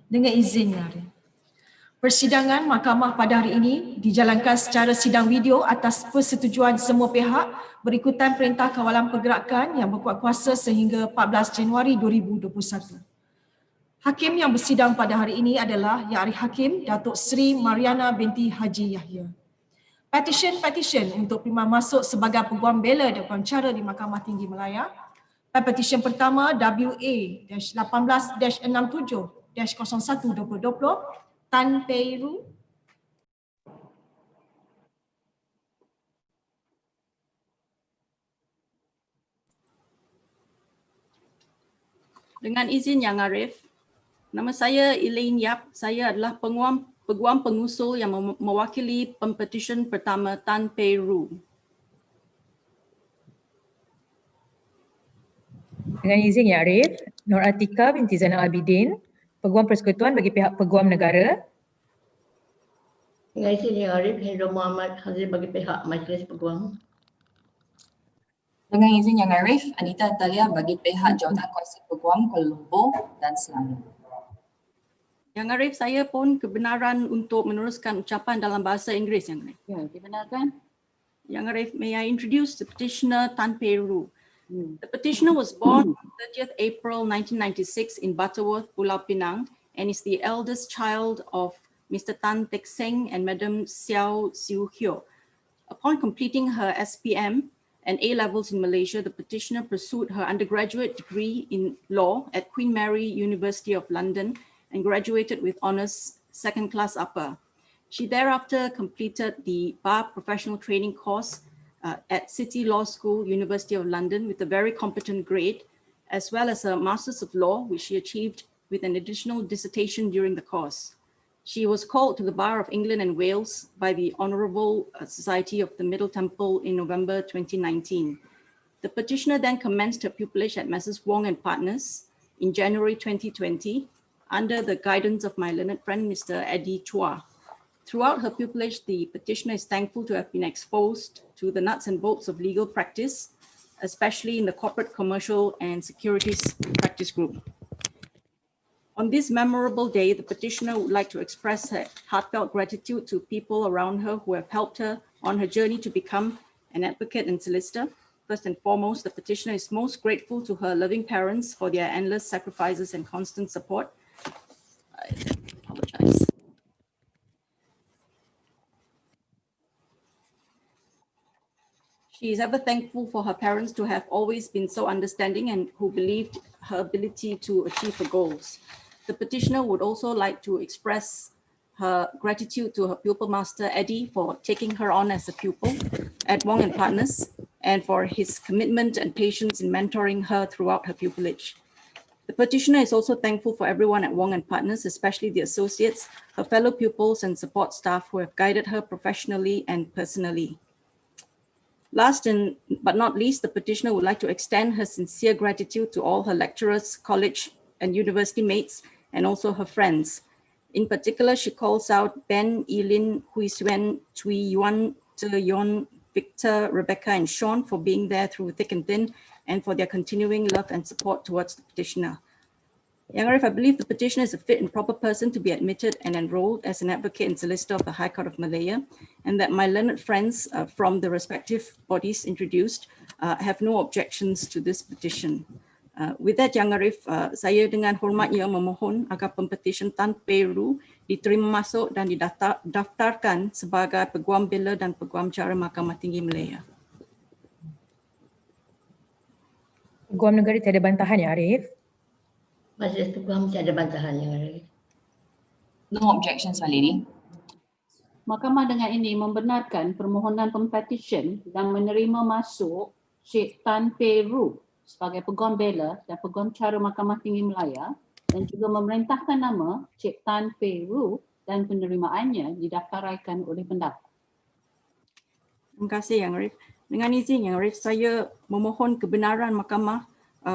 Dengan izin Yang Arif. Persidangan mahkamah pada hari ini dijalankan secara sidang video atas persetujuan semua pihak berikutan Perintah Kawalan Pergerakan yang berkuat kuasa sehingga 14 Januari 2021. Hakim yang bersidang pada hari ini adalah Yang Arif Hakim, Dato Sri Mariana binti Haji Yahya. Petisyen untuk permohonan masuk sebagai Peguam Bela dan Peguam Cara di Mahkamah Tinggi Malaya. Petisyen pertama WA-18-67-01-2020 Tan Peiru. Dengan izin Yang Arif, nama saya Elaine Yap. Saya adalah Peguam pengusul yang mewakili Pempetisyen pertama Tan Peiru. Dengan izin Yang Arif, Nur Atika binti Zainal Abidin, Peguam Persekutuan bagi pihak Peguam Negara. Dengan izin Yang Arif, Hendra Muhammad hadir bagi pihak Majlis Peguam. Dengan izin Yang Arif, Anita Talia bagi pihak Jawatan Kuasa Peguam Kuala Lumpur dan Selangor. Yang Arif, saya pun kebenaran untuk meneruskan ucapan dalam bahasa Inggeris, Yang Arif. Ya, dibenarkan. Yang Arif, may I introduce the petitioner Tan Peiru. The petitioner was born on 30th April 1996 in Butterworth, Pulau Pinang, and is the eldest child of Mr. Tan Teck Seng and Madam Xiao Siu Hyo. Upon completing her SPM and A-levels in Malaysia, the petitioner pursued her undergraduate degree in law at Queen Mary University of London and graduated with honours second class upper. She thereafter completed the bar professional training course at City Law School, University of London, with a very competent grade, as well as a Masters of Law, which she achieved with an additional dissertation during the course. She was called to the Bar of England and Wales by the Honourable Society of the Middle Temple in November 2019. The petitioner then commenced her pupillage at Messrs. Wong and Partners in January 2020 under the guidance of my learned friend, Mr. Eddie Chua. Throughout her pupillage, the petitioner is thankful to have been exposed to the nuts and bolts of legal practice, especially in the corporate, commercial, and securities practice group. On this memorable day, the petitioner would like to express her heartfelt gratitude to people around her who have helped her on her journey to become an advocate and solicitor. First and foremost, the petitioner is most grateful to her loving parents for their endless sacrifices and constant support. I apologize. She is ever thankful for her parents to have always been so understanding and who believed her ability to achieve her goals. The petitioner would also like to express her gratitude to her pupil master, Eddie, for taking her on as a pupil at Wong and Partners and for his commitment and patience in mentoring her throughout her pupillage. The petitioner is also thankful for everyone at Wong and Partners, especially the associates, her fellow pupils and support staff who have guided her professionally and personally. Last but not least, the petitioner would like to extend her sincere gratitude to all her lecturers, college and university mates, and also her friends. In particular, she calls out Ben, Elin, Hui Suen, Chui Yuan, Zhe Yon, Victor, Rebecca, and Sean for being there through thick and thin and for their continuing love and support towards the petitioner. Yang Arif, I believe the petitioner is a fit and proper person to be admitted and enrolled as an advocate and solicitor of the High Court of Malaya, and that my learned friends from the respective bodies introduced have no objections to this petition. With that, Yang Arif, saya dengan hormatnya memohon agar Pempetisyen Tan Peiru diterima masuk dan didaftarkan sebagai Peguam Bela dan Peguam Cara Mahkamah Tinggi Malaya. Peguam Negara tiada bantahan ya Arif? Majlis Peguam tiada bantahan Yang Arif. No objections, My Lady. Mahkamah dengan ini membenarkan permohonan pempetisyen dan menerima masuk Cik Tan Peiru sebagai Peguam Bela dan Peguam Cara Mahkamah Tinggi Malaya dan juga memerintahkan nama Cik Tan Peiru dan penerimaannya didaftaraikan oleh pendaftar. Terima kasih Yang Arif. Dengan izin Yang Arif, saya memohon kebenaran mahkamah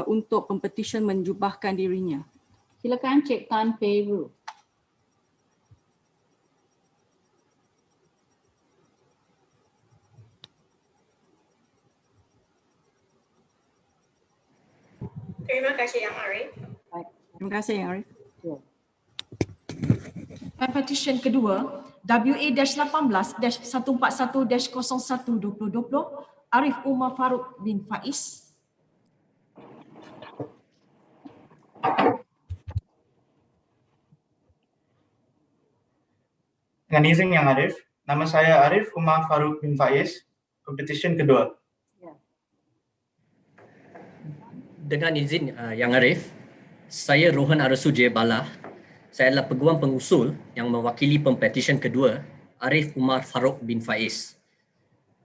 untuk pempetisyen menjubahkan dirinya. Silakan Cik Tan Peiru. Terima kasih Yang Arif. Terima kasih Yang Arif. Ya. Pempetisyen kedua WA-18-141-01-2020 Arif Umar Faruq bin Faiz. Dengan izin Yang Arif, nama saya Arif Umar Faruq bin Faiz, Pempetisyen kedua. Dengan izin Yang Arif, saya Rohan Arasu J. Bala. Saya adalah peguam pengusul yang mewakili pempetisyen kedua, Arif Umar Faruq bin Faiz.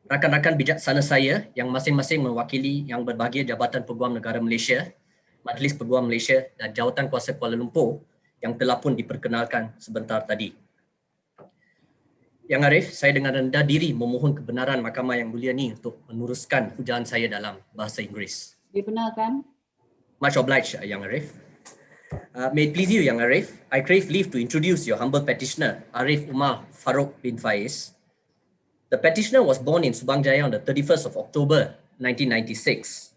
Rakan-rakan bijaksana saya yang masing-masing mewakili yang berbahagia Jabatan Peguam Negara Malaysia, Majlis Peguam Malaysia dan Jawatan Kuasa Kuala Lumpur yang telah pun diperkenalkan sebentar tadi. Yang Arif, saya dengan rendah diri memohon kebenaran Mahkamah Yang Mulia ini untuk meneruskan hujaan saya dalam bahasa Inggeris. Dibenarkan. Much obliged, Yang Arif. May it please you, Yang Arif, I crave leave to introduce your humble petitioner, Arif Umar Faruq bin Faiz. The petitioner was born in Subang Jaya on the 31st of October 1996.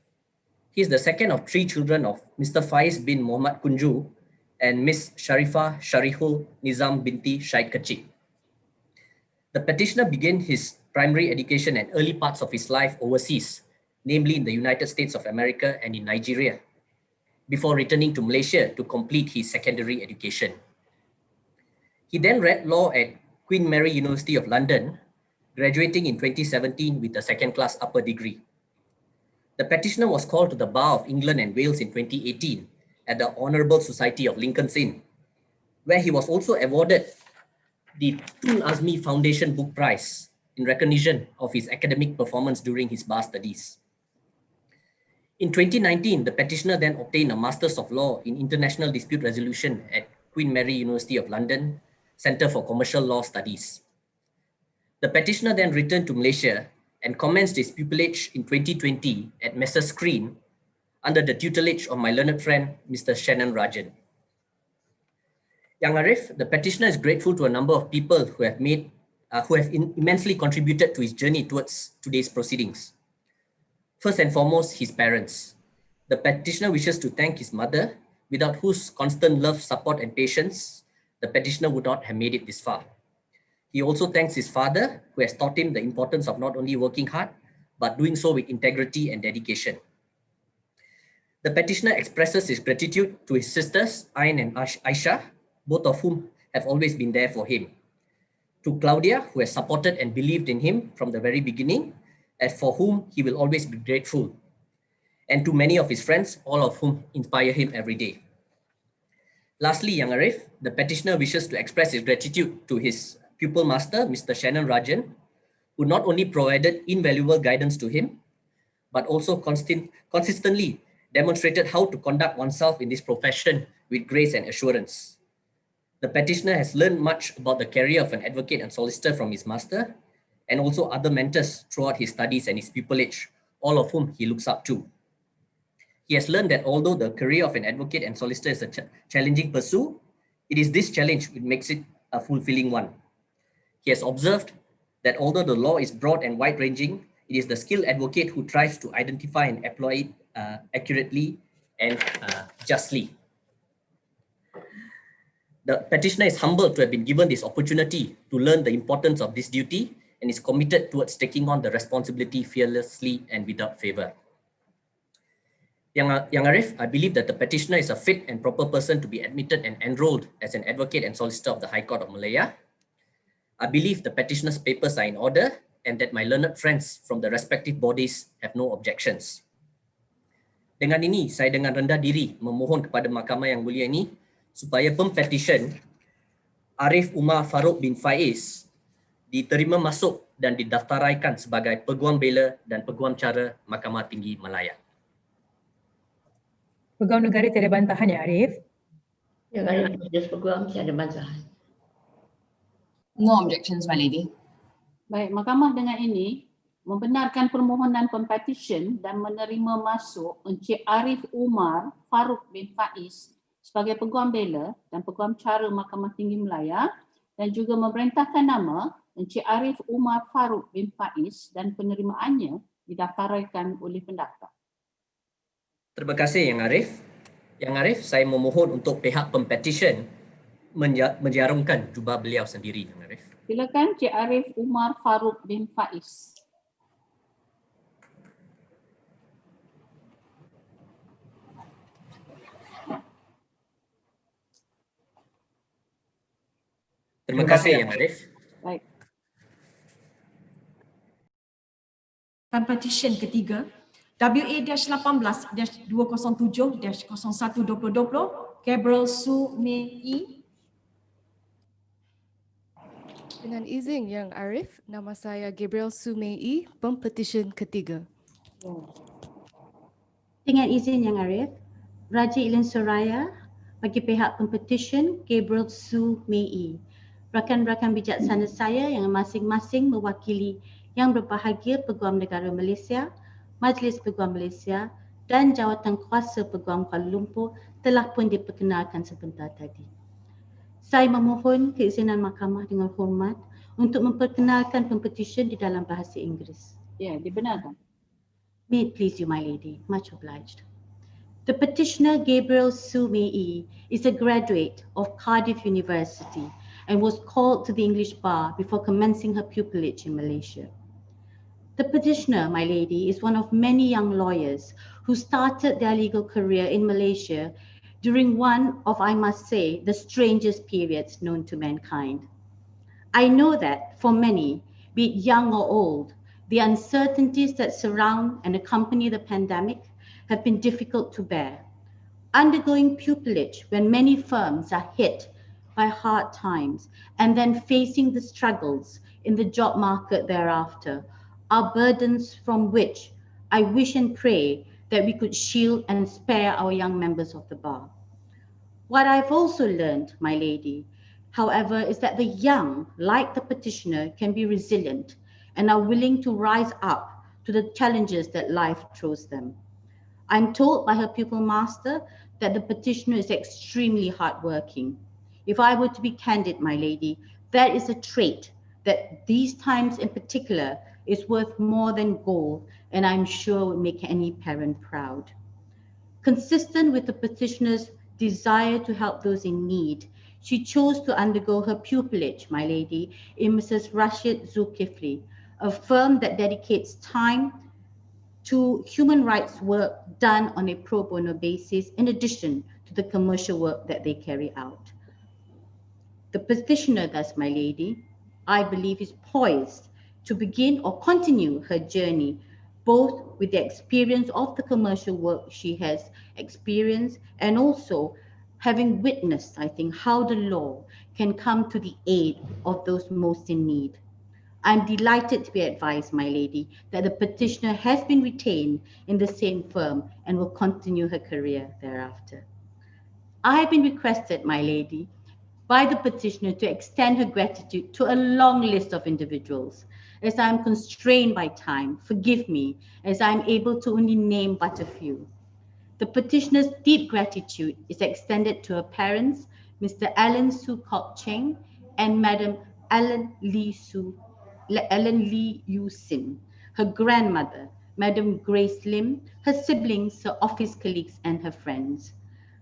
He is the second of 3 children of Mr. Faiz bin Muhammad Kunju and Miss Sharifah Sharihul Nizam binti Syed Kecik. The petitioner began his primary education and early parts of his life overseas, namely in the United States of America and in Nigeria, before returning to Malaysia to complete his secondary education. He then read law at Queen Mary University of London, graduating in 2017 with a second-class upper degree. The petitioner was called to the Bar of England and Wales in 2018 at the Honourable Society of Lincoln's Inn, where he was also awarded the Tun Azmi Foundation Book Prize in recognition of his academic performance during his bar studies. In 2019, the petitioner then obtained a Masters of Law in International Dispute Resolution at Queen Mary University of London, Centre for Commercial Law Studies. The petitioner then returned to Malaysia and commenced his pupillage in 2020 at Messrs Screen under the tutelage of my learned friend, Mr. Shannon Rajan. Yang Arif, the petitioner is grateful to a number of people who have immensely contributed to his journey towards today's proceedings. First and foremost, his parents. The petitioner wishes to thank his mother, without whose constant love, support, and patience, the petitioner would not have made it this far. He also thanks his father, who has taught him the importance of not only working hard, but doing so with integrity and dedication. The petitioner expresses his gratitude to his sisters, Ain and Aisha, both of whom have always been there for him. To Claudia, who has supported and believed in him from the very beginning, and for whom he will always be grateful. And to many of his friends, all of whom inspire him every day. Lastly, Yang Arif, the petitioner wishes to express his gratitude to his pupil master, Mr. Shannon Rajan, who not only provided invaluable guidance to him, but also consistently demonstrated how to conduct oneself in this profession with grace and assurance. The petitioner has learned much about the career of an advocate and solicitor from his master, and also other mentors throughout his studies and his pupillage, all of whom he looks up to. He has learned that although the career of an advocate and solicitor is a challenging pursuit, it is this challenge which makes it a fulfilling one. He has observed that although the law is broad and wide-ranging, it is the skilled advocate who tries to identify and apply it accurately and justly. The petitioner is humbled to have been given this opportunity to learn the importance of this duty and is committed towards taking on the responsibility fearlessly and without favor. Yang Arif, I believe that the petitioner is a fit and proper person to be admitted and enrolled as an advocate and solicitor of the High Court of Malaya. I believe the petitioner's papers are in order and that my learned friends from the respective bodies have no objections. Dengan ini, saya dengan rendah diri memohon kepada Mahkamah Yang Mulia ini supaya pempetisyen Arif Umar Faruq bin Faiz diterima masuk dan didaftaraikan sebagai Peguam Bela dan Peguam Cara Mahkamah Tinggi Malaya. Peguam negara tiada bantahan, Ya Arif. Yang Arif Majlis Peguam tiada bantahan. No objections, my lady. Baik, Mahkamah dengan ini membenarkan permohonan pempetisyen dan menerima masuk Encik Arif Umar Faruq bin Faiz sebagai Peguam Bela dan Peguam Cara Mahkamah Tinggi Malaya dan juga memerintahkan nama Encik Arif Umar Faruq bin Faiz dan penerimaannya didaftaraikan oleh pendaftar. Terima kasih Yang Arif. Yang Arif, saya memohon untuk pihak pempetisyen menjarungkan jubah beliau sendiri, Yang Arif. Silakan Cik Arif Umar Faruq bin Faiz. Terima kasih Yang Arif. Baik. Pempetisyen ketiga WA-18-207-01-2020 Gabriel Su Mei. Dengan izin Yang Arif, nama saya Gabriel Su Mei, pempetisyen ketiga. Dengan izin Yang Arif, Raja Ilin Soraya bagi pihak pempetisyen Gabriel Su Mei. Rakan-rakan bijaksana saya yang masing-masing mewakili Yang Berbahagia Peguam Negara Malaysia, Majlis Peguam Malaysia dan Jawatan Kuasa Peguam Kuala Lumpur telah pun diperkenalkan sebentar tadi. Saya memohon keizinan mahkamah dengan hormat untuk memperkenalkan pempetisyen di dalam bahasa Inggeris. Ya, dibenarkan. May it please you, my lady. Much obliged. The petitioner Gabriel Su Mei is a graduate of Cardiff University and was called to the English bar before commencing her pupillage in Malaysia. The petitioner, my lady, is one of many young lawyers who started their legal career in Malaysia during one of, I must say, the strangest periods known to mankind. I know that for many, be it young or old, the uncertainties that surround and accompany the pandemic have been difficult to bear. Undergoing pupillage when many firms are hit by hard times and then facing the struggles in the job market thereafter are burdens from which I wish and pray that we could shield and spare our young members of the bar. What I've also learned, my lady, however, is that the young, like the petitioner, can be resilient and are willing to rise up to the challenges that life throws them. I'm told by her pupil master that the petitioner is extremely hardworking. If I were to be candid, my lady, that is a trait that these times in particular is worth more than gold, and I'm sure would make any parent proud. Consistent with the petitioner's desire to help those in need, she chose to undergo her pupillage, my lady, in Mrs. Rashid Zulkifli, a firm that dedicates time to human rights work done on a pro bono basis, in addition to the commercial work that they carry out. The petitioner, thus, my lady, I believe is poised to begin or continue her journey, both with the experience of the commercial work she has experienced and also having witnessed, I think, how the law can come to the aid of those most in need. I'm delighted to be advised, my lady, that the petitioner has been retained in the same firm and will continue her career thereafter. I have been requested, my lady, by the petitioner to extend her gratitude to a long list of individuals. As I am constrained by time, forgive me, as I am able to only name but a few. The petitioner's deep gratitude is extended to her parents, Mr. Alan Su Kok Cheng and Madam Ellen Lee Yu Sin, her grandmother, Madam Grace Lim, her siblings, her office colleagues, and her friends.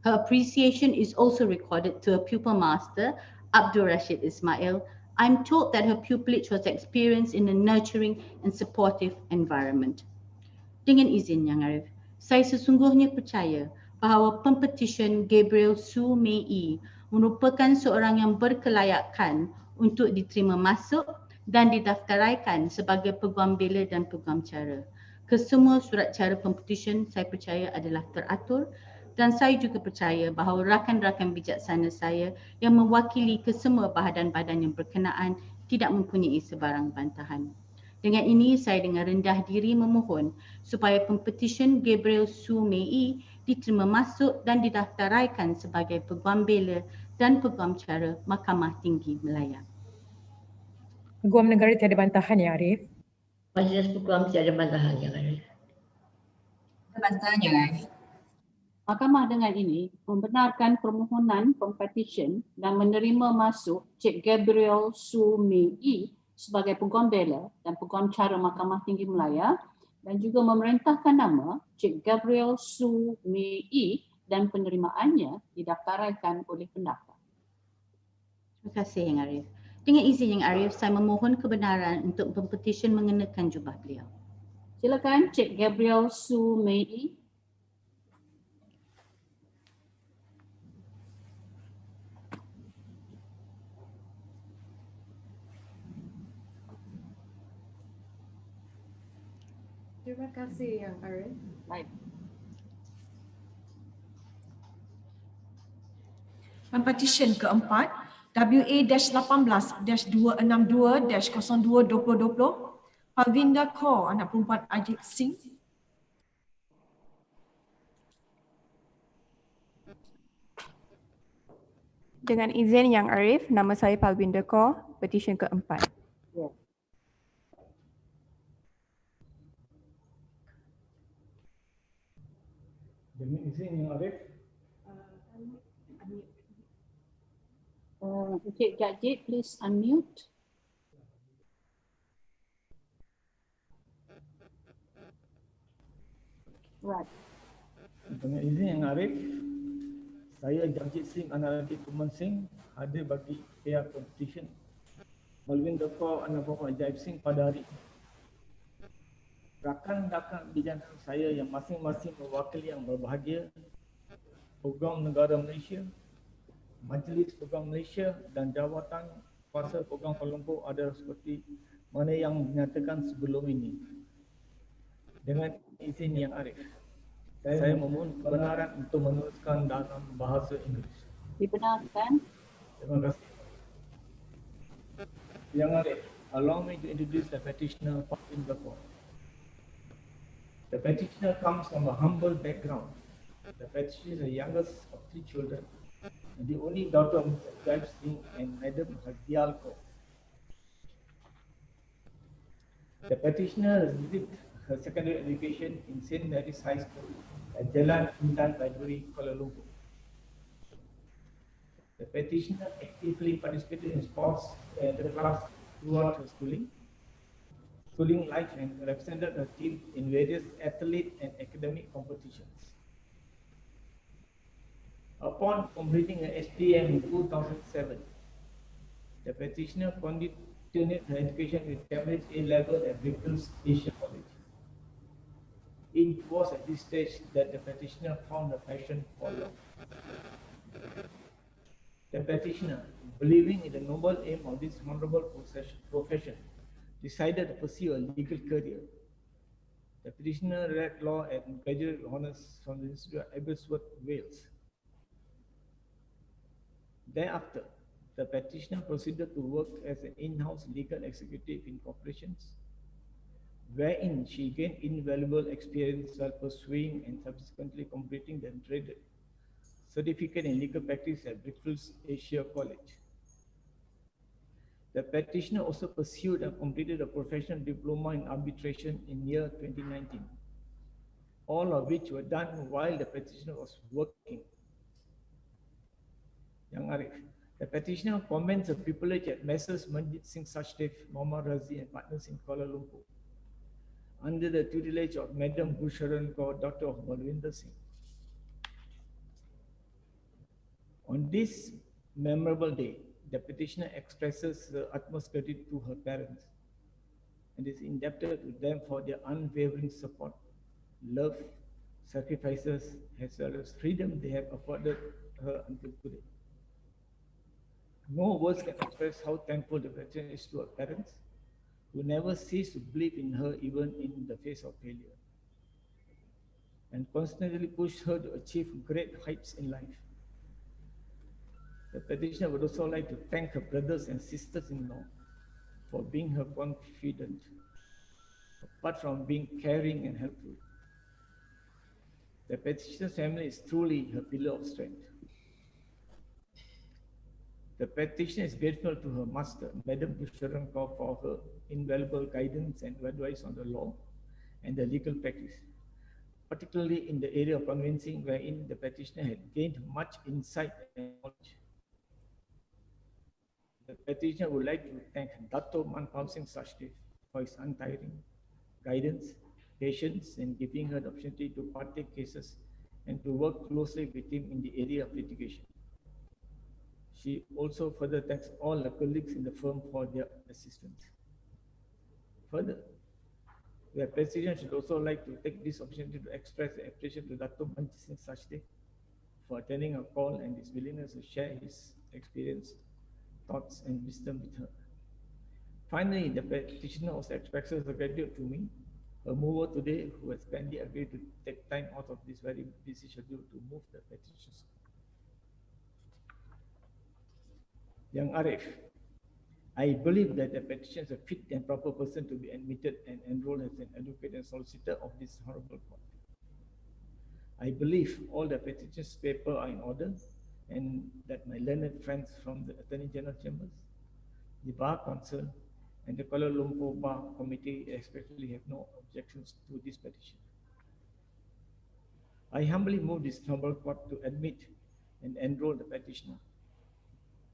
Her appreciation is also recorded to her pupil master, Abdul Rashid Ismail. I'm told that her pupillage was experienced in a nurturing and supportive environment. Dengan izin Yang Arif, saya sesungguhnya percaya bahawa pempetisyen Gabriel Su Mei merupakan seorang yang berkelayakan untuk diterima masuk dan didaftaraikan sebagai Peguam Bela dan Peguam Cara. Kesemua surat cara pempetisyen saya percaya adalah teratur, dan saya juga percaya bahawa rakan-rakan bijaksana saya yang mewakili kesemua bahadan-bahadan yang berkenaan tidak mempunyai sebarang bantahan. Dengan ini, saya dengan rendah diri memohon supaya pempetisyen Gabriel Su Mei diterima masuk dan didaftaraikan sebagai Peguam Bela dan Peguam Cara Mahkamah Tinggi Malaya. Peguam negara tiada bantahan ya, Arif. Majlis Peguam tiada bantahan, Yang Arif. Bantahan Yang Arif. Mahkamah dengan ini membenarkan permohonan pempetisyen dan menerima masuk Cik Gabriel Su Mei sebagai Peguam Bela dan Peguam Cara Mahkamah Tinggi Malaya dan juga memerintahkan nama Cik Gabriel Su Mei dan penerimaannya didaftaraikan oleh pendaftar. Terima kasih Yang Arif. Dengan izin Yang Arif, saya memohon kebenaran untuk pempetisyen mengenakan jubah beliau. Silakan Cik Gabriel Su Mei. Terima kasih Yang Arif. Baik. Pempetisyen keempat WA-18-262-02-2020 Palvinda Kaur, anak perempuan Ajit Singh. Dengan izin Yang Arif, nama saya Palvinda Kaur, petisyen keempat. Dengan izin Yang Arif, Encik Gajit, please unmute. Right. dengan izin Yang Arif, saya Jamjit Singh, anak lelaki Kuman Singh, hadir bagi pihak Pempetisyen Palvinda Kaur, anak perempuan Ajaib Singh pada hari ini. Rakan-rakan bijanan saya yang masing-masing mewakili yang berbahagia, Peguam Negara Malaysia, Majlis Peguam Malaysia dan Jawatan Kuasa Peguam Kuala Lumpur adalah seperti mana yang dinyatakan sebelum ini. Dengan izin Yang Arif, saya memohon kebenaran untuk menuliskan dalam bahasa Inggeris. Dibenarkan. Terima kasih. Yang Arif, allow me to introduce the petitioner Palvinda Kaur. The petitioner comes from a humble background. The petitioner is the youngest of 3 children and the only daughter of Mr. Jaib Singh and Madam Haji. The petitioner received her secondary education in St. Mary's High School at Jalan Intan Library, Kuala Lumpur. The petitioner actively participated in sports and the class throughout her schooling life and represented her team in various athlete and academic competitions. Upon completing her SPM in 2007, the petitioner continued her education with Cambridge A-level at Brickell's Asia College. It was at this stage that the petitioner found a passion for law. The petitioner, believing in the noble aim of this honorable profession, decided to pursue a legal career. The petitioner read law and graduate honours from the Institute of Aberystwyth, Wales. Thereafter, the petitioner proceeded to work as an in-house legal executive in corporations, wherein she gained invaluable experience while pursuing and subsequently completing the dreaded certificate in legal practice at Brickell's Asia College. The petitioner also pursued and completed a professional diploma in arbitration in year 2019, all of which were done while the petitioner was working. Yang Arif, the petitioner commends a pupillage at Messrs. Manjit Singh Sachdev, Muhammad Razi and partners in Kuala Lumpur, under the tutelage of Madam Gusharan Kaur, daughter of Malvinder Singh. On this memorable day, the petitioner expresses her utmost gratitude to her parents and is indebted to them for their unwavering support, love, sacrifices, as well as freedom they have afforded her until today. No words can express how thankful the petitioner is to her parents, who never cease to believe in her even in the face of failure, and constantly pushed her to achieve great heights in life. The petitioner would also like to thank her brothers and sisters-in-law for being her confidant, apart from being caring and helpful. The petitioner's family is truly her pillar of strength. The petitioner is grateful to her master, Madam Gusharan Kaur, for her invaluable guidance and advice on the law and the legal practice, particularly in the area of conveyancing, wherein the petitioner had gained much insight and knowledge. The petitioner would like to thank Dato Singh Sachdev for his untiring guidance, patience, and giving her the opportunity to partake cases and to work closely with him in the area of litigation. She also further thanks all the colleagues in the firm for their assistance. Further, the President should also like to take this opportunity to express appreciation to Dato for attending our call and his willingness to share his experience, thoughts, and wisdom with her. Finally, the petitioner also expresses her gratitude to me, her mover today, who has kindly agreed to take time out of this very busy schedule to move the petitions. Young Arif, I believe that the petition is a fit and proper person to be admitted and enrolled as an advocate and solicitor of this honorable court. I believe all the petitions paper are in order and that my learned friends from the Attorney General Chambers, the Bar Council, and the Kuala Lumpur Bar Committee especially have no objections to this petition. I humbly move this honorable court to admit and enroll the petitioner.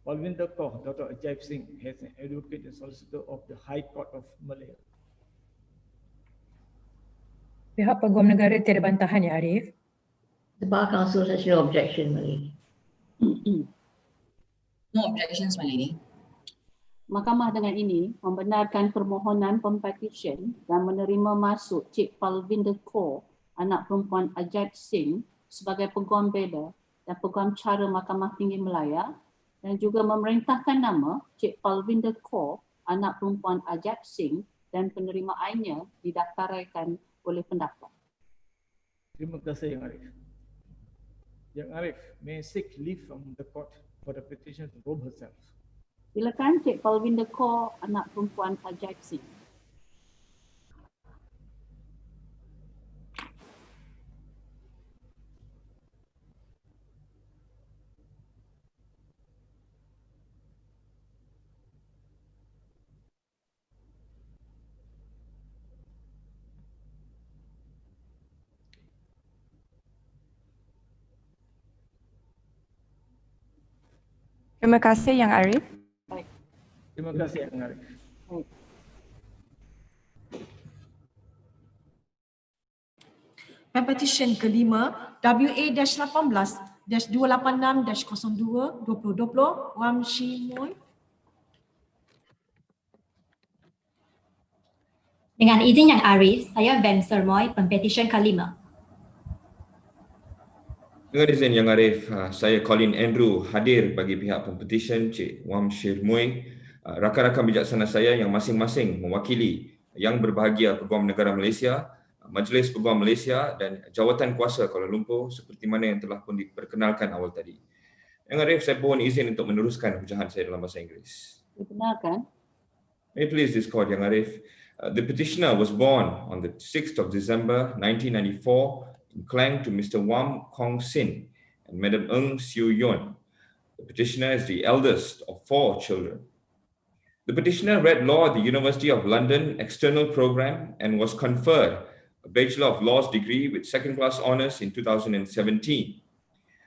Palvinder Kaur, Dr. Ajay Singh, has an advocate and solicitor of the High Court of Malaya. Pihak Peguam Negara tiada bantahan ya Arif? The Bar Council has no objection, my lady. No objections, my lady. Mahkamah dengan ini membenarkan permohonan pempetisyen dan menerima masuk Cik Palvinder Kaur, anak perempuan Ajay Singh, sebagai Peguam Bela dan Peguam Cara Mahkamah Tinggi Malaya, dan juga memerintahkan nama Cik Palvinder Kaur, anak perempuan Ajay Singh, dan penerimaannya didaftaraikan oleh pendaftar. Terima kasih, Yang Arif. Yang Arif, may I seek leave from the court for the petitioner to robe herself. Silakan Cik Palvinder Kaur, anak perempuan Ajay Singh. Terima kasih Yang Arif. Baik. Terima kasih, Yang Arif. Baik. Pempetisyen kelima WA-18-286-02-2020 Wam Shi Moy. Dengan izin Yang Arif, saya Van Sermoy, pempetisyen kelima. Dengan izin Yang Arif, saya Colin Andrew hadir bagi pihak pempetisyen Cik Wam Shir Mui, rakan-rakan bijaksana saya yang masing-masing mewakili Yang Berbahagia Peguam Negara Malaysia, Majlis Peguam Malaysia dan Jawatan Kuasa Kuala Lumpur seperti mana yang telah pun diperkenalkan awal tadi. Yang Arif, saya mohon izin untuk meneruskan pecahan saya dalam bahasa Inggeris. Dibenarkan. May it please this court, Yang Arif. The petitioner was born on the 6th of December 1994 in Klang to Mr. Wam Kong Sin and Madam Ng Siu Yun. The petitioner is the eldest of 4 children. The petitioner read law at the University of London External Program and was conferred a Bachelor of Laws degree with second-class honours in 2017.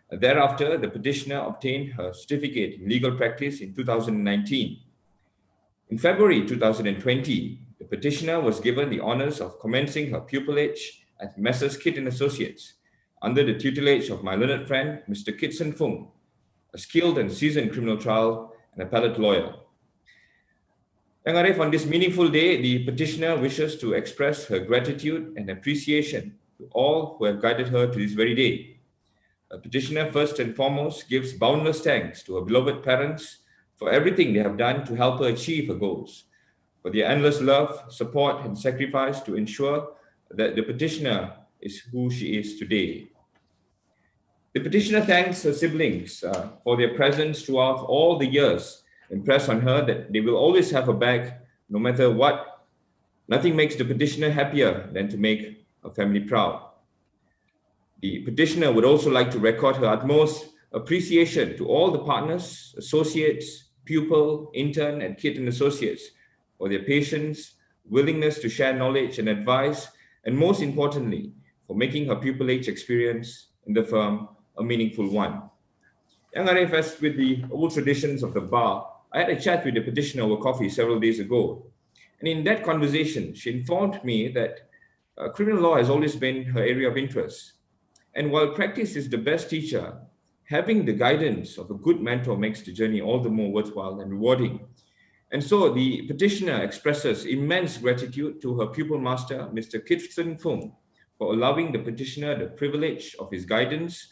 Thereafter, the petitioner obtained her certificate in legal practice in 2019. In February 2020, the petitioner was given the honours of commencing her pupillage at Messrs. Kit and Associates under the tutelage of my learned friend, Mr. Kit Sen Fung, a skilled and seasoned criminal trial and appellate lawyer. Yang Arif, on this meaningful day, the petitioner wishes to express her gratitude and appreciation to all who have guided her to this very day. The petitioner first and foremost gives boundless thanks to her beloved parents for everything they have done to help her achieve her goals, for their endless love, support, and sacrifice to ensure that the petitioner is who she is today. The petitioner thanks her siblings for their presence throughout all the years, impress on her that they will always have her back no matter what. Nothing makes the petitioner happier than to make her family proud. The petitioner would also like to record her utmost appreciation to all the partners, associates, pupil, intern, and Kit and Associates for their patience, willingness to share knowledge and advice, and most importantly, for making her pupillage experience in the firm a meaningful one. Yang Arif, as with the old traditions of the bar, I had a chat with the petitioner over coffee several days ago. And in that conversation, she informed me that criminal law has always been her area of interest. And while practice is the best teacher, having the guidance of a good mentor makes the journey all the more worthwhile and rewarding. And so the petitioner expresses immense gratitude to her pupil master, Mr. Kitson Fung, for allowing the petitioner the privilege of his guidance,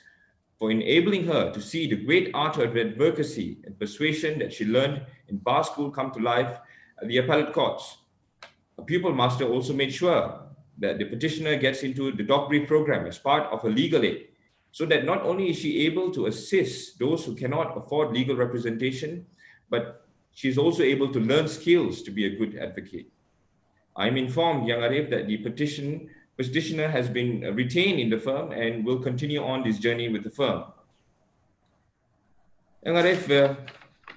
for enabling her to see the great art of advocacy and persuasion that she learned in bar school come to life at the appellate courts. A pupil master also made sure that the petitioner gets into the doc brief program as part of her legal aid, so that not only is she able to assist those who cannot afford legal representation, but she's also able to learn skills to be a good advocate. I'm informed, Yang Arif, that the petitioner has been retained in the firm and will continue on this journey with the firm. Yang Arif,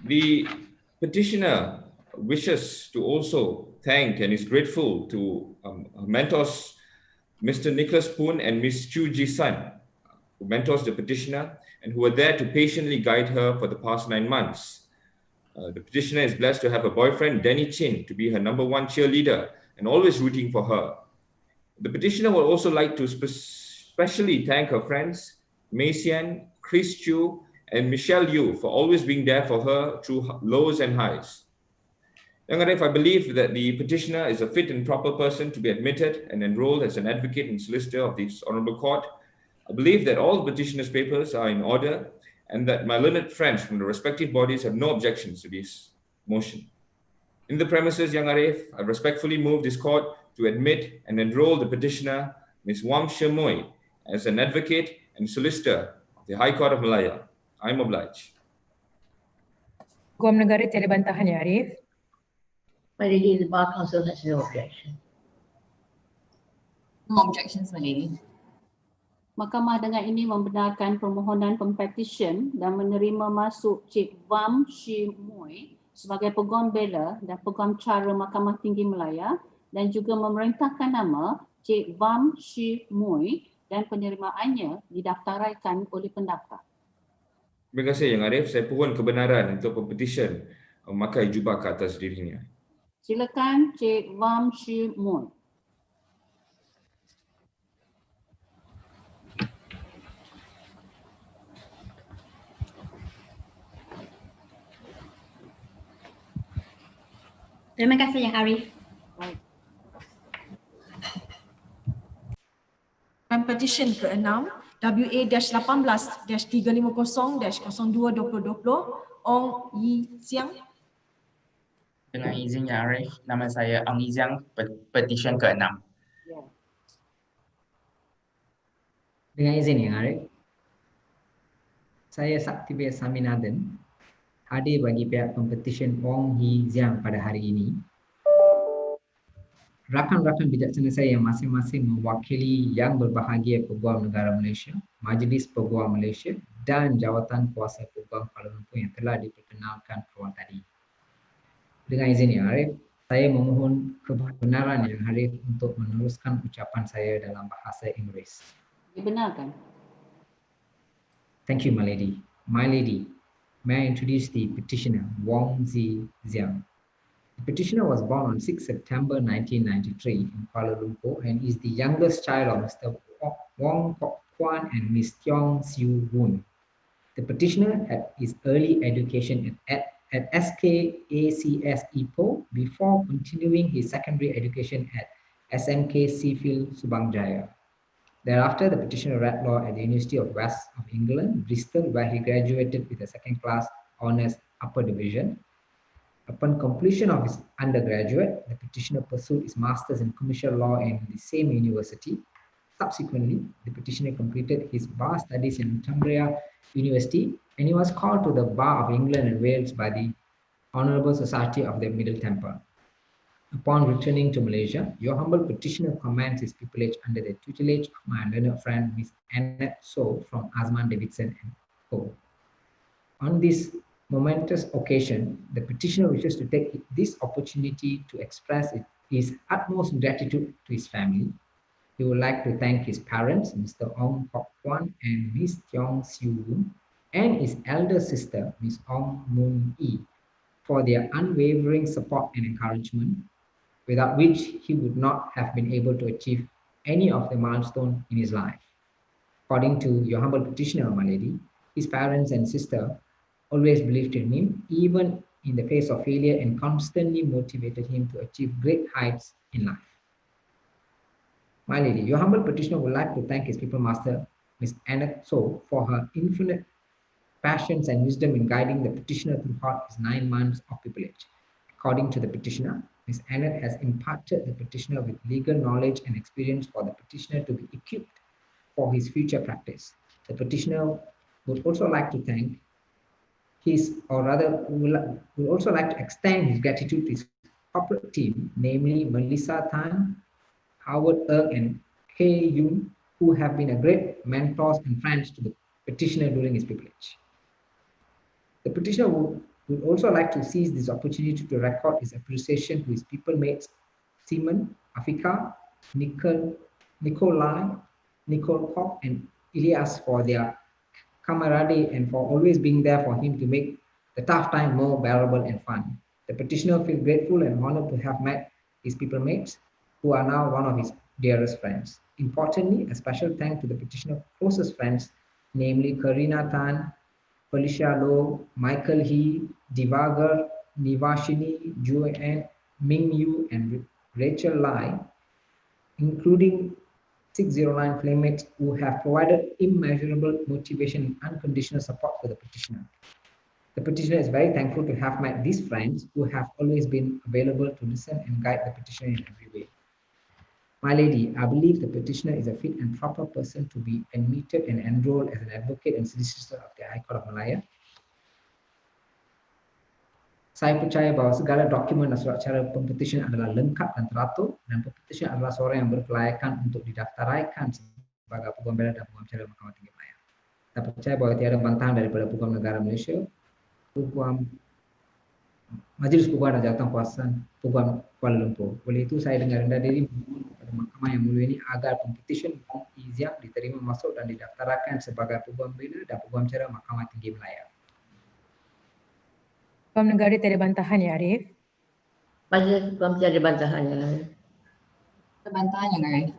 the petitioner wishes to also thank and is grateful to her mentors, Mr. Nicholas Poon and Ms. Chu Ji San, who mentors the petitioner and who were there to patiently guide her for the past 9 months. The petitioner is blessed to have a boyfriend, Danny Chin, to be her #1 cheerleader and always rooting for her. The petitioner would also like to specially thank her friends, Mei Xian, Chris Chu, and Michelle Yu for always being there for her through lows and highs. Yang Arif, I believe that the petitioner is a fit and proper person to be admitted and enrolled as an advocate and solicitor of this Honourable Court. I believe that all the petitioner's papers are in order and that my learned friends from the respective bodies have no objections to this motion. In the premises, Yang Arif, I respectfully move this court to admit and enroll the petitioner, Ms. Wam Shemoy, as an advocate and solicitor of the High Court of Malaya. I am obliged. Peguam negara tiada bantahan, Ya Arif. My lady, the Bar Council has no objection. No objections, my lady. Mahkamah dengan ini membenarkan permohonan pempetisyen dan menerima masuk Cik Vam Shi Mui sebagai Peguam Bela dan Peguam Cara Mahkamah Tinggi Malaya dan juga memerintahkan nama Cik Vam Shi Mui dan penerimaannya didaftaraikan oleh pendaftar. Terima kasih Yang Arif. Saya pohon kebenaran untuk pempetisyen memakai jubah ke atas dirinya. Silakan Cik Vam Shi Mui. Terima kasih Yang Arif. Petition ke-6 WA-18-350-02-2020 Ong Yi Xiang. Dengan izin Yang Arif, nama saya Ong Yi Xiang, petition ke-6. Dengan izin Yang Arif, saya Saktiveer Saminathan, hadir bagi pihak pempetisyen Ong Yi Xiang pada hari ini. Rakan-rakan bijaksana saya yang masing-masing mewakili yang berbahagia Peguam Negara Malaysia, Majlis Peguam Malaysia dan Jawatan Kuasa Peguam Kuala Lumpur yang telah diperkenalkan awal tadi. Dengan izin Yang Arif, saya memohon kebenaran Yang Arif untuk meneruskan ucapan saya dalam bahasa Inggeris. Dibenarkan. Thank you, my lady. My lady, may I introduce the petitioner, Wong Yi Xiang. The petitioner was born on 6 September 1993 in Kuala Lumpur and is the youngest child of Mr. Wong Kok Kwan and Ms. Tiong Siu Woon. The petitioner had his early education at SKACS Ipoh before continuing his secondary education at SMK Seafield Subangjaya. Thereafter, the petitioner read law at the University of West of England, Bristol, where he graduated with a second-class honours upper division. Upon completion of his undergraduate, the petitioner pursued his master's in commercial law in the same university. Subsequently, the petitioner completed his bar studies in Northumbria University and he was called to the Bar of England and Wales by the Honourable Society of the Middle Temple. Upon returning to Malaysia, your humble petitioner commends his pupillage under the tutelage of my learned friend Miss Annette So from Azman Davidson and Co. On this momentous occasion, the petitioner wishes to take this opportunity to express his utmost gratitude to his family. He would like to thank his parents, Mr. Ong Kok Kwan and Ms. Tiong Siu Woon, and his elder sister, Ms. Ong Moon Yi, for their unwavering support and encouragement, without which he would not have been able to achieve any of the milestones in his life. According to your humble petitioner, my lady, His parents and sister always believed in him, even in the face of failure, and constantly motivated him to achieve great heights in life. My lady, your humble petitioner would like to thank his people master, Miss Annette So, for her infinite passions and wisdom in guiding the petitioner throughout his 9 months of pupillage. According to the petitioner, Ms. Annette has imparted the petitioner with legal knowledge and experience for the petitioner to be equipped for his future practice. The petitioner would also like to thank would also like to extend his gratitude to his corporate team, namely Melissa Tan, Howard Erg, and Kay Yoon, who have been a great mentors and friends to the petitioner during his pupillage. The petitioner would also like to seize this opportunity to record his appreciation to his people mates, Simon, Afika, Nikolai, Nicole Koch, and Elias for their camaraderie and for always being there for him to make the tough time more bearable and fun. The petitioner feels grateful and honored to have met his people mates, who are now one of his dearest friends. Importantly, a special thanks to the petitioner's closest friends, namely Karina Tan, Felicia Low, Michael He, Divagar, Nivashini, Joanne, Ming Yu, and Rachel Lai, including 609 playmates who have provided immeasurable motivation and unconditional support for the petitioner. The petitioner is very thankful to have met these friends who have always been available to listen and guide the petitioner in every way. My lady, I believe the petitioner is a fit and proper person to be admitted and enrolled as an advocate and solicitor of the High Court of Malaya. Saya percaya bahawa segala dokumen dan surat cara pempetisyen adalah lengkap dan teratur, dan pempetisyen adalah seorang yang berkelayakan untuk didaftaraikan sebagai Peguam Bela dan Peguam Cara Mahkamah Tinggi Malaya. Saya percaya bahawa tiada bantahan daripada Peguam Negara Malaysia, Peguam Majlis Peguam dan Jawatan Kuasa Peguam Kuala Lumpur. Oleh itu, saya dengan rendah diri memohon kepada Mahkamah yang mulia ini agar pempetisyen Wong Iziang diterima masuk dan didaftarkan sebagai Peguam Bela dan Peguam Cara Mahkamah Tinggi Malaya. Peguam negara tiada bantahan ya, Arif? Majlis Peguam tiada bantahan ya, Arif. Bantahan yang Arif.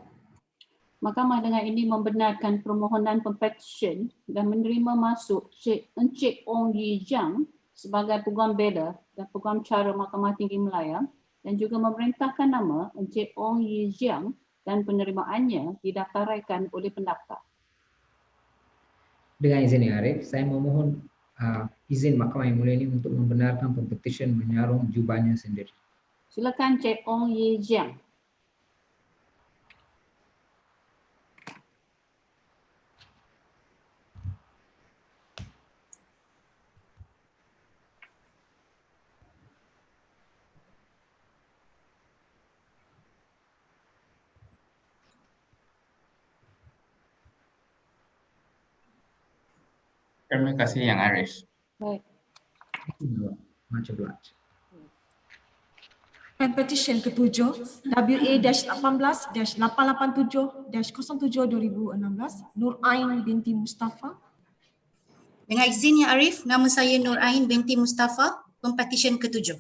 Mahkamah dengan ini membenarkan permohonan pempetisyen dan menerima masuk Encik Ong Yi Jiang sebagai Peguam Bela dan Peguam Cara Mahkamah Tinggi Malaya, dan juga memerintahkan nama Encik Ong Yi Jiang dan penerimaannya didaftaraikan oleh pendaftar. Dengan izin ya Arif, saya memohon izin Mahkamah yang mulia ini untuk membenarkan pempetisyen menyarung jubahnya sendiri. Silakan Encik Ong Yi Jiang. Terima kasih Yang Arif. Baik. Much obliged. Petition ke-7 WA-18-887-07-2016 Nur Ain binti Mustafa. Dengan izin Yang Arif, nama saya Nur Ain binti Mustafa, pempetisyen ke-7.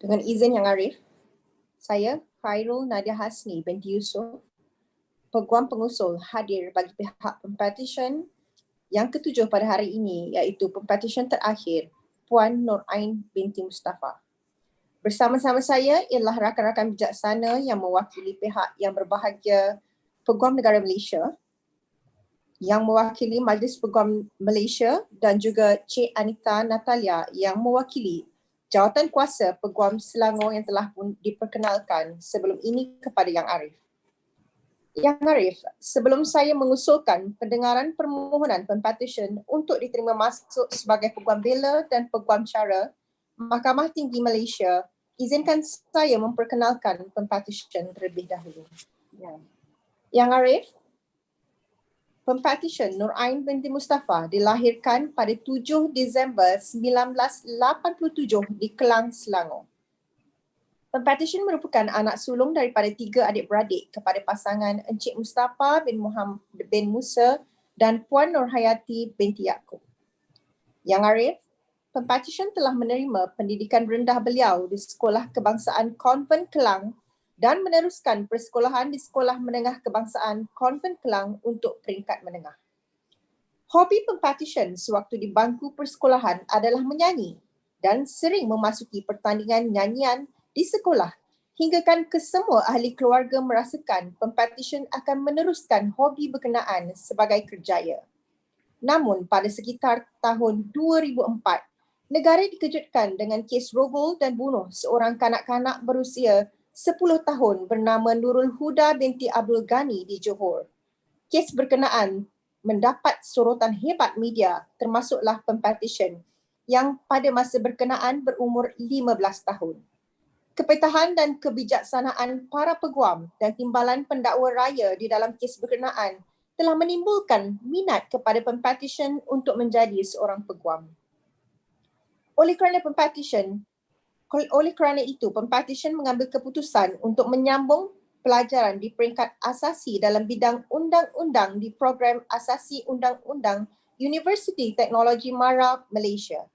Dengan izin Yang Arif, saya Khairul Nadia Hasni binti Yusof, Peguam Pengusul hadir bagi pihak pempetisyen yang ke-7 pada hari ini, iaitu pempetisyen terakhir Puan Nur Ain binti Mustafa. Bersama-sama saya ialah rakan-rakan bijaksana yang mewakili pihak yang berbahagia Peguam Negara Malaysia, yang mewakili Majlis Peguam Malaysia, dan juga Cik Anita Natalia yang mewakili Jawatan Kuasa Peguam Selangor yang telah pun diperkenalkan sebelum ini kepada Yang Arif. Yang Arif, sebelum saya mengusulkan pendengaran permohonan pempetisyen untuk diterima masuk sebagai Peguam Bela dan Peguam Cara Mahkamah Tinggi Malaysia, izinkan saya memperkenalkan pempetisyen terlebih dahulu. Yang Arif, pempetisyen Nur Ain binti Mustafa dilahirkan pada 7 Disember 1987 di Kelang, Selangor. Pempetisyen merupakan anak sulung daripada 3 adik-beradik kepada pasangan Encik Mustafa bin Muhammad bin Musa dan Puan Nur Hayati binti Yaakob. Yang Arif, pempetisyen telah menerima pendidikan rendah beliau di Sekolah Kebangsaan Konvent Kelang dan meneruskan persekolahan di Sekolah Menengah Kebangsaan Konvent Kelang untuk peringkat menengah. Hobi Pempetisyen sewaktu di bangku persekolahan adalah menyanyi dan sering memasuki pertandingan nyanyian di sekolah hinggakan kesemua ahli keluarga merasakan Pempetisyen akan meneruskan hobi berkenaan sebagai kerjaya. Namun pada sekitar tahun 2004, negara dikejutkan dengan kes rogol dan bunuh seorang kanak-kanak berusia 10 tahun bernama Nurul Huda binti Abdul Ghani di Johor. Kes berkenaan mendapat sorotan hebat media termasuklah Pempetisyen yang pada masa berkenaan berumur 15 tahun. Kepitahan dan kebijaksanaan para peguam dan timbalan pendakwa raya di dalam kes berkenaan telah menimbulkan minat kepada Pempetisyen untuk menjadi seorang peguam. Oleh kerana itu, Pempetisyen mengambil keputusan untuk menyambung pelajaran di peringkat asasi dalam bidang undang-undang di program asasi undang-undang Universiti Teknologi Mara, Malaysia.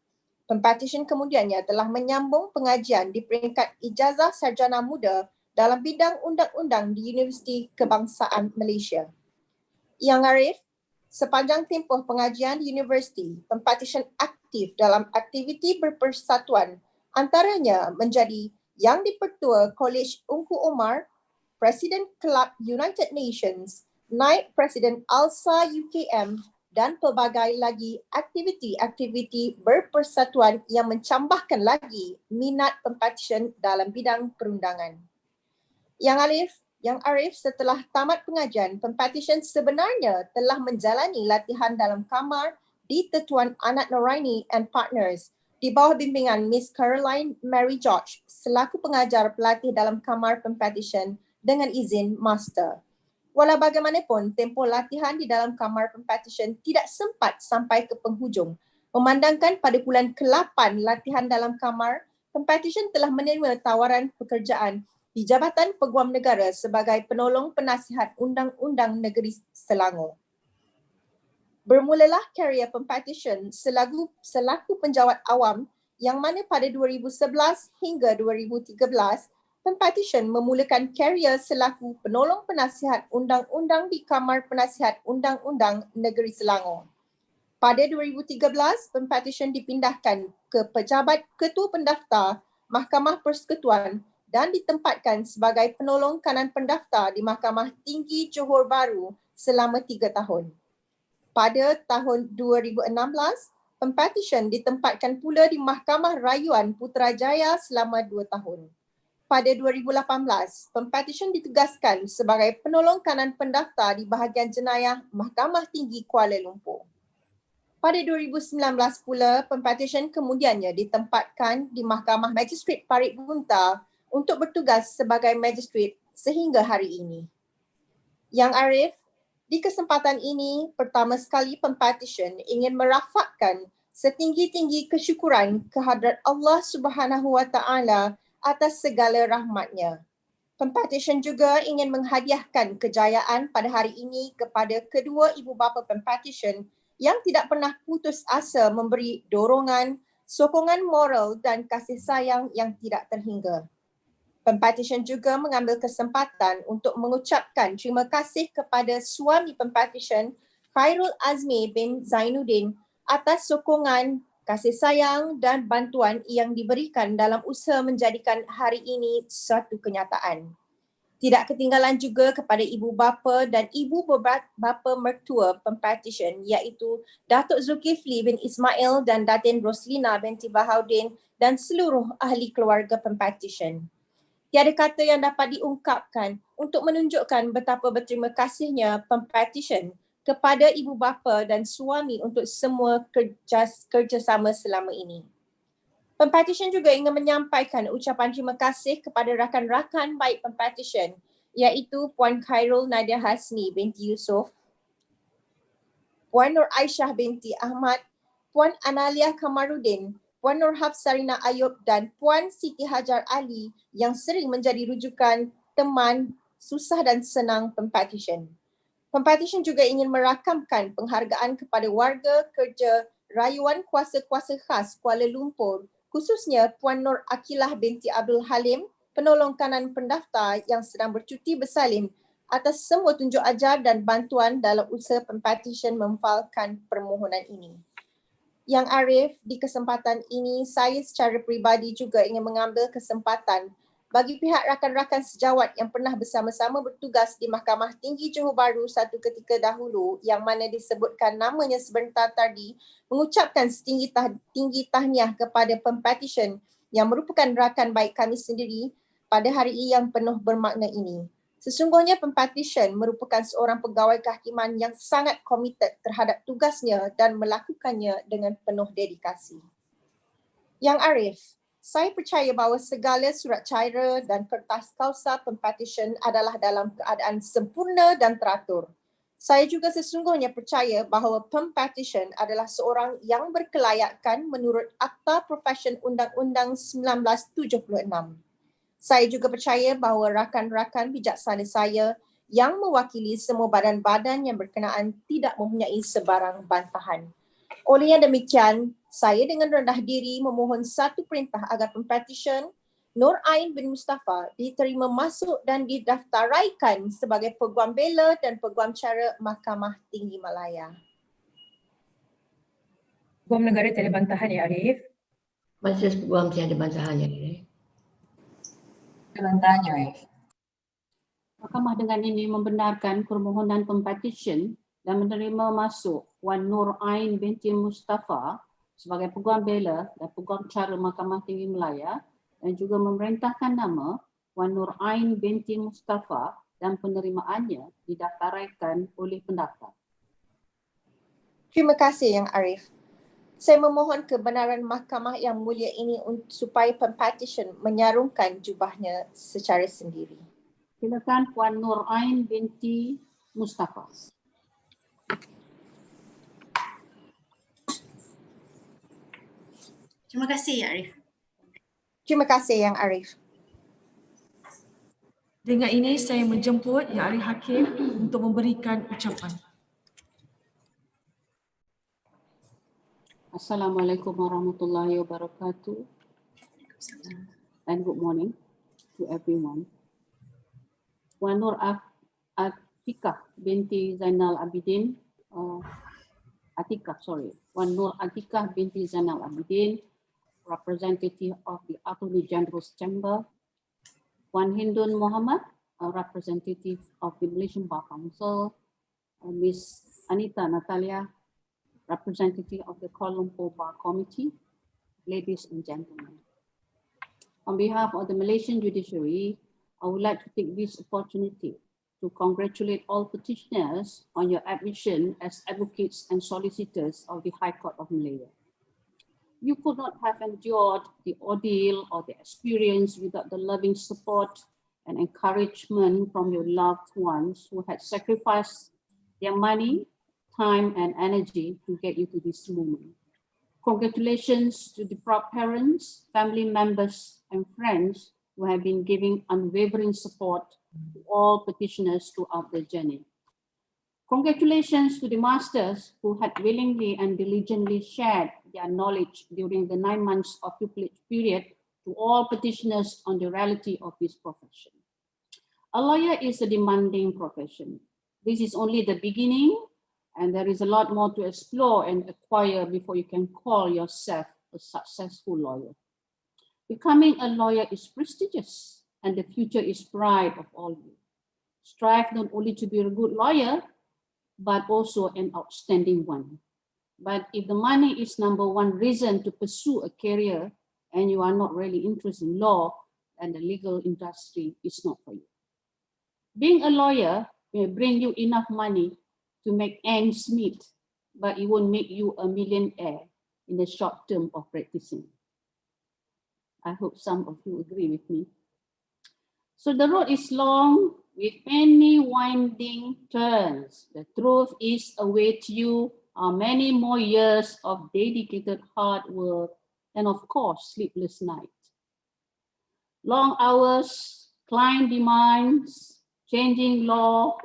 Pempetisyen kemudiannya telah menyambung pengajian di peringkat ijazah sarjana muda dalam bidang undang-undang di Universiti Kebangsaan Malaysia. Yang Arif, sepanjang tempoh pengajian di universiti, Pempetisyen aktif dalam aktiviti berpersatuan, antaranya menjadi Yang di-Pertua Kolej Ungku Omar, Presiden Kelab United Nations, Naib Presiden ALSA UKM dan pelbagai lagi aktiviti-aktiviti berpersatuan yang mencambahkan lagi minat Pempetisyen dalam bidang perundangan. Yang Arif setelah tamat pengajian, Pempetisyen sebenarnya telah menjalani latihan dalam kamar di Tetuan Anak Noraini and Partners di bawah bimbingan Miss Caroline Mary George selaku pengajar pelatih dalam kamar Pempetisyen dengan izin master. Walau bagaimanapun, tempoh latihan di dalam kamar Pempetisyen tidak sempat sampai ke penghujung. Memandangkan pada bulan ke-8 latihan dalam kamar, Pempetisyen telah menerima tawaran pekerjaan di Jabatan Peguam Negara sebagai penolong penasihat Undang-Undang Negeri Selangor. Bermulalah karier Pempetisyen selaku penjawat awam yang mana pada 2011 hingga 2013, Pempetisyen memulakan karier selaku penolong penasihat undang-undang di Kamar Penasihat Undang-Undang Negeri Selangor. Pada 2013, Pempetisyen dipindahkan ke pejabat Ketua Pendaftar Mahkamah Persekutuan dan ditempatkan sebagai penolong kanan pendaftar di Mahkamah Tinggi Johor Bahru selama 3 tahun. Pada tahun 2016, Pempetisyen ditempatkan pula di Mahkamah Rayuan Putrajaya selama 2 tahun. Pada 2018, Pempetisyen ditugaskan sebagai penolong kanan pendaftar di Bahagian Jenayah Mahkamah Tinggi Kuala Lumpur. Pada 2019 pula, Pempetisyen kemudiannya ditempatkan di Mahkamah Magistrate Parit Bunta untuk bertugas sebagai magistrate sehingga hari ini. Yang Arif, di kesempatan ini, pertama sekali Pempetisyen ingin merafakkan setinggi-tinggi kesyukuran kehadrat Allah Subhanahu Wa Taala atas segala rahmatnya. Pempetisyen juga ingin menghadiahkan kejayaan pada hari ini kepada kedua ibu bapa Pempetisyen yang tidak pernah putus asa memberi dorongan, sokongan moral dan kasih sayang yang tidak terhingga. Pempetisyen juga mengambil kesempatan untuk mengucapkan terima kasih kepada suami Pempetisyen, Khairul Azmi bin Zainuddin atas sokongan, kasih sayang dan bantuan yang diberikan dalam usaha menjadikan hari ini suatu kenyataan. Tidak ketinggalan juga kepada ibu bapa dan ibu bapa mertua Pempetisyen iaitu Dato Zulkifli bin Ismail dan Datin Roslina binti Bahaudin dan seluruh ahli keluarga Pempetisyen. Tiada kata yang dapat diungkapkan untuk menunjukkan betapa berterima kasihnya Pempetisyen kepada ibu bapa dan suami untuk semua kerjasama selama ini. Pempetisyen juga ingin menyampaikan ucapan terima kasih kepada rakan-rakan baik Pempetisyen iaitu Puan Khairul Nadia Hasni binti Yusof, Puan Nur Aisyah binti Ahmad, Puan Analia Kamarudin, Puan Nur Hafsarina Ayub dan Puan Siti Hajar Ali yang sering menjadi rujukan teman susah dan senang Pempetisyen. Pempetisyen juga ingin merakamkan penghargaan kepada warga kerja rayuan Kuasa-Kuasa Khas Kuala Lumpur, khususnya Puan Nur Akilah binti Abdul Halim penolong kanan pendaftar yang sedang bercuti bersalin atas semua tunjuk ajar dan bantuan dalam usaha Pempetisyen memfailkan permohonan ini. Yang Arif, di kesempatan ini saya secara peribadi juga ingin mengambil kesempatan bagi pihak rakan-rakan sejawat yang pernah bersama-sama bertugas di Mahkamah Tinggi Johor Bahru satu ketika dahulu yang mana disebutkan namanya sebentar tadi mengucapkan setinggi tahniah kepada Pempetisyen yang merupakan rakan baik kami sendiri pada hari yang penuh bermakna ini. Sesungguhnya Pempetisyen merupakan seorang pegawai kehakiman yang sangat komited terhadap tugasnya dan melakukannya dengan penuh dedikasi. Yang Arif, saya percaya bahawa segala surat cara dan kertas kausa Pempetisyen adalah dalam keadaan sempurna dan teratur. Saya juga sesungguhnya percaya bahawa Pempetisyen adalah seorang yang berkelayakan menurut Akta Profesyen Undang-Undang 1976. Saya juga percaya bahawa rakan-rakan bijaksana saya yang mewakili semua badan-badan yang berkenaan tidak mempunyai sebarang bantahan. Oleh yang demikian, saya dengan rendah diri memohon satu perintah agar Pempetisyen Nur Ain bin Mustafa diterima masuk dan didaftaraikan sebagai Peguam Bela dan Peguam Cara Mahkamah Tinggi Malaya. Peguam negara tiada bantahan ya Arif? Majelis Peguam tiada bantahan ya Arif. Tiada bantahan ya Arif. Mahkamah dengan ini membenarkan permohonan Pempetisyen dan menerima masuk Wan Nur Ain binti Mustafa sebagai Peguam Bela dan Peguam Cara Mahkamah Tinggi Malaya dan juga memerintahkan nama Wan Nur Ain binti Mustafa dan penerimaannya didaftaraikan oleh pendaftar. Terima kasih Yang Arif. Saya memohon kebenaran mahkamah yang mulia ini supaya Pempetisyen menyarungkan jubahnya secara sendiri. Silakan Wan Nur Ain binti Mustafa. Terima kasih ya Arif. Terima kasih Yang Arif. Dengan ini saya menjemput Yang Arif Hakim untuk memberikan ucapan. Assalamualaikum warahmatullahi wabarakatuh. And good morning to everyone. Wan Nur Atikah binti Zainal Abidin, Wan Nur Atikah binti Zainal Abidin, representative of the Attorney General's Chamber. Wan Hindun Muhammad, a representative of the Malaysian Bar Council. Miss Anita Natalia, representative of the Kuala Lumpur Bar Committee. Ladies and gentlemen, on behalf of the Malaysian judiciary, I would like to take this opportunity to congratulate all petitioners on your admission as advocates and solicitors of the High Court of Malaya. You could not have endured the ordeal or the experience without the loving support and encouragement from your loved ones who had sacrificed their money, time, and energy to get you to this moment. Congratulations to the proud parents, family members, and friends who have been giving unwavering support to all petitioners throughout their journey. Congratulations to the masters who had willingly and diligently shared their knowledge during the 9 months of pupillage period to all petitioners on the reality of this profession. A lawyer is a demanding profession. This is only the beginning, and there is a lot more to explore and acquire before you can call yourself a successful lawyer. Becoming a lawyer is prestigious, and the future is bright of all you. Strive not only to be a good lawyer, but also an outstanding one. But if the money is number one reason to pursue a career and you are not really interested in law, then the legal industry is not for you. Being a lawyer may bring you enough money to make ends meet, but it won't make you a millionaire in the short term of practicing. I hope some of you agree with me. So the road is long with many winding turns. The truth is await you are many more years of dedicated hard work and of course sleepless nights. Long hours, client demands, changing law,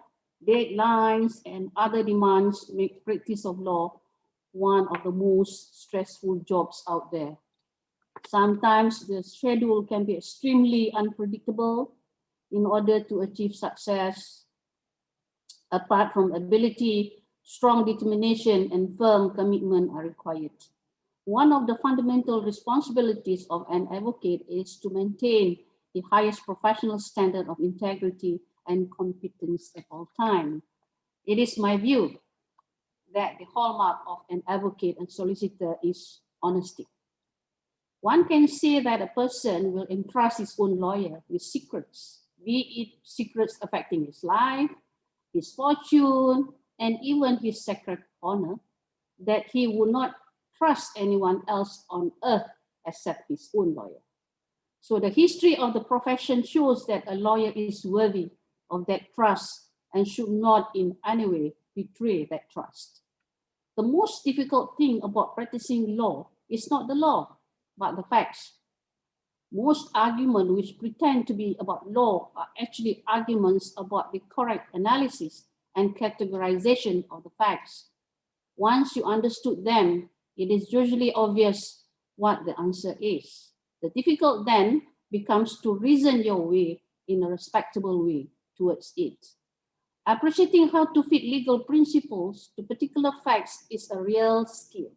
deadlines, and other demands make practice of law one of the most stressful jobs out there. Sometimes the schedule can be extremely unpredictable. In order to achieve success, apart from ability, strong determination and firm commitment are required. One of the fundamental responsibilities of an advocate is to maintain the highest professional standard of integrity and competence at all times. It is my view that the hallmark of an advocate and solicitor is honesty. One can say that a person will entrust his own lawyer with secrets, be it secrets affecting his life, his fortune, and even his sacred honor, that he would not trust anyone else on earth except his own lawyer. So the history of the profession shows that a lawyer is worthy of that trust and should not in any way betray that trust. The most difficult thing about practicing law is not the law, but the facts. Most arguments which pretend to be about law are actually arguments about the correct analysis and categorization of the facts. Once you understood them, it is usually obvious what the answer is. The difficult then becomes to reason your way in a respectable way towards it. Appreciating how to fit legal principles to particular facts is a real skill.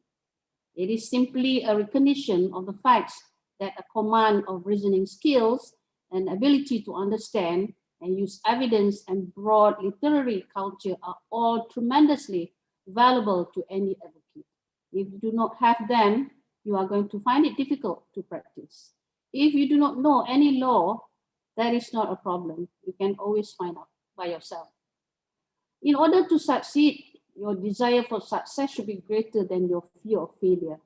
It is simply a recognition of the facts that a command of reasoning skills and ability to understand and use evidence and broad literary culture are all tremendously valuable to any advocate. If you do not have them, you are going to find it difficult to practice. If you do not know any law, that is not a problem. You can always find out by yourself. In order to succeed, your desire for success should be greater than your fear of failure.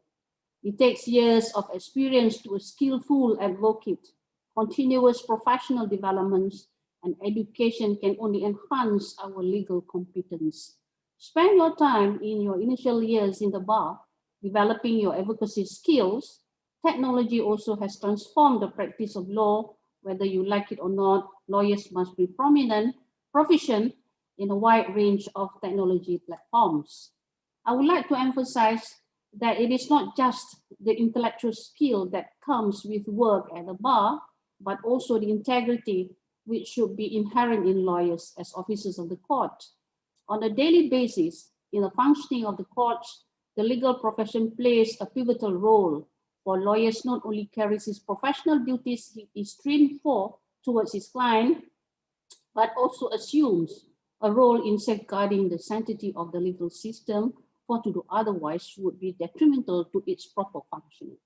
It takes years of experience to a skillful advocate. Continuous professional developments and education can only enhance our legal competence. Spend your time in your initial years in the bar, developing your advocacy skills. Technology also has transformed the practice of law. Whether you like it or not, lawyers must be proficient in a wide range of technology platforms. I would like to emphasize that it is not just the intellectual skill that comes with work at the bar, but also the integrity which should be inherent in lawyers as officers of the court. On a daily basis, in the functioning of the courts, the legal profession plays a pivotal role. For lawyers not only carries his professional duties he is trained for towards his client, but also assumes a role in safeguarding the sanctity of the legal system, for to do otherwise would be detrimental to its proper functioning.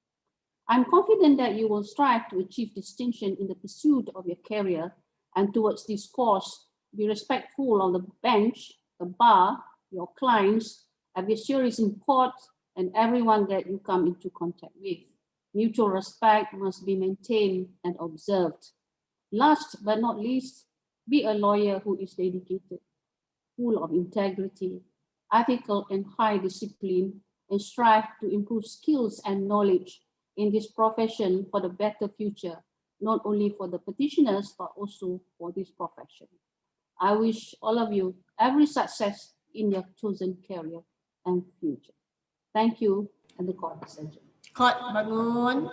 I'm confident that you will strive to achieve distinction in the pursuit of your career, and towards this cause, be respectful of the bench, the bar, your clients, adversaries in court, and everyone that you come into contact with. Mutual respect must be maintained and observed. Last but not least, be a lawyer who is dedicated, full of integrity, ethical and high discipline, and strive to improve skills and knowledge in this profession for the better future, not only for the petitioners, but also for this profession. I wish all of you every success in your chosen career and future. Thank you, and the court is adjourned. Court bangun.